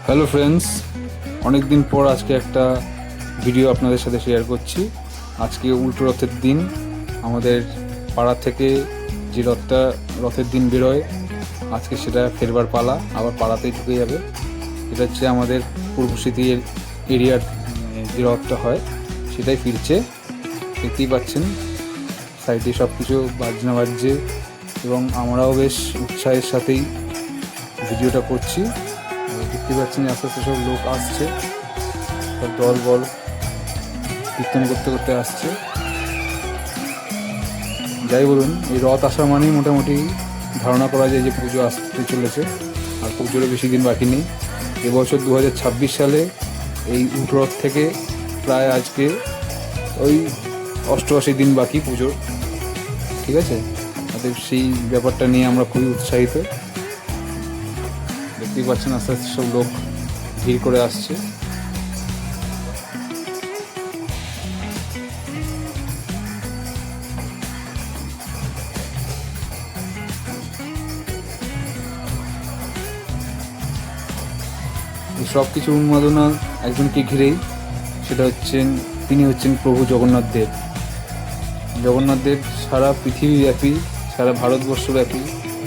Hello friends, অনেক দিন পর আজকে একটা ভিডিও আপনাদের সাথে শেয়ার করছি। আজকে উল্টো রথের দিন। আমাদের পাড়া থেকে যে রথের দিন বেরোয়, আজকে সেটা ফেরবার পালা, আবার পাড়াতেই ঢুকে যাবে। এটা হচ্ছে আমাদের পূর্ব স্মৃতি এরিয়ার যে রথটা হয় সেটাই ফিরছে। দেখতেই পাচ্ছেন সাইডে সব কিছু বাজনা বাজছে এবং আমরাও বেশ উৎসাহের সাথেই ভিডিওটা করছি। দেখতে পাচ্ছেন আস্তে আস্তে সব লোক আসছে, সব দল বল কীর্তন করতে করতে আসছে। যাই বলুন, এই রথ আসা মানেই মোটামুটি ধারণা করা যায় যে পুজো আসতে চলেছে, আর পুজোরও বেশি দিন বাকি নেই। এবছর 2026 সালে এই উল্টো রথ থেকে প্রায় আজকে ওই 88 দিন বাকি পুজোর, ঠিক আছে। অতএব সেই ব্যাপারটা নিয়ে আমরা খুবই উৎসাহিত। দেখতেই পাচ্ছেন আস্তে আস্তে সব লোক ভিড় করে আসছে। এই সব কিছু উন্মাদনা একজনকে ঘিরেই, তিনি হচ্ছেন প্রভু জগন্নাথ দেব। জগন্নাথ দেব সারা পৃথিবীব্যাপী, সারা ভারতবর্ষব্যাপী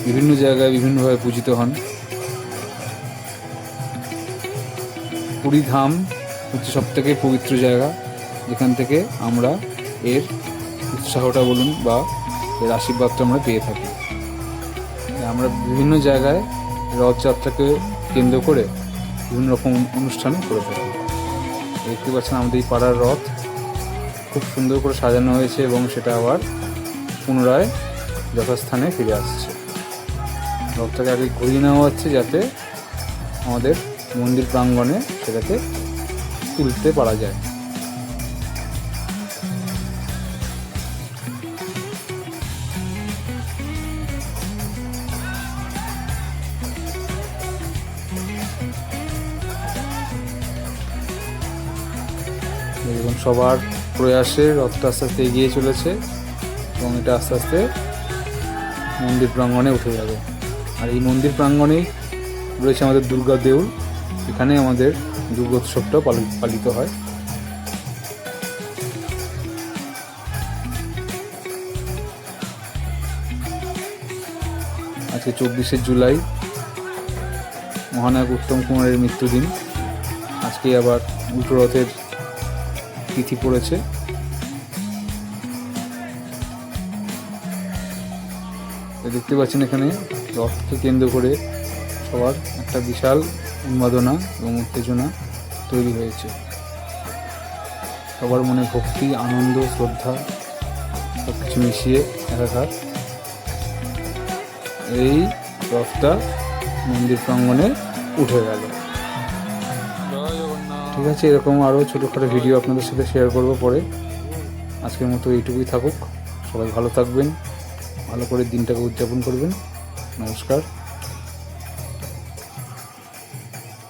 বিভিন্ন জায়গায় বিভিন্নভাবে পূজিত হন। পুরী ধাম হচ্ছে সবথেকে পবিত্র জায়গা, যেখান থেকে আমরা এর উৎসাহটা বলুন বা এর আশীর্বাদটা আমরা পেয়ে থাকি। আমরা বিভিন্ন জায়গায় রথযাত্রাকে কেন্দ্র করে বিভিন্ন রকম অনুষ্ঠান করে থাকি। দেখতে পাচ্ছেন আমাদের এই পাড়ার রথ খুব সুন্দর করে সাজানো হয়েছে এবং সেটা আবার পুনরায় যথাস্থানে ফিরে আসছে। রথটাকে আগে ঘুরিয়ে নেওয়া হচ্ছে যাতে আমাদের মন্দির প্রাঙ্গণে সেটাকে তুলতে পারা যায়। এবং সবার প্রয়াসে রথটা আস্তে আস্তে এগিয়ে চলেছে এবং এটা আস্তে আস্তে মন্দির প্রাঙ্গণে উঠে যাবে। আর এই মন্দির প্রাঙ্গণেই রয়েছে আমাদের দুর্গা দেউল। এখানে আমাদের দুর্গোৎসবটাও পালিত হয়। আজকে 24শে জুলাই, মহানায়ক উত্তম কুমারের মৃত্যুদিন। আজকে আবার উল্টো রথের তিথি পড়েছে। দেখতে পাচ্ছেন এখানে রথকে কেন্দ্র করে সবার একটা বিশাল উন্মাদনা এবং উত্তেজনা তৈরি হয়েছে। সবার মনে ভক্তি, আনন্দ, শ্রদ্ধা সব কিছু মিশিয়ে একাকার এই রথটা মন্দির প্রাঙ্গণে উঠে গেল। ঠিক আছে, এরকম আরও ছোটোখাটো ভিডিও আপনাদের সাথে শেয়ার করব পরে। আজকের মতো এইটুকুই থাকুক। সবাই ভালো থাকবেন, ভালো করে দিনটাকে উদযাপন করবেন। নমস্কার।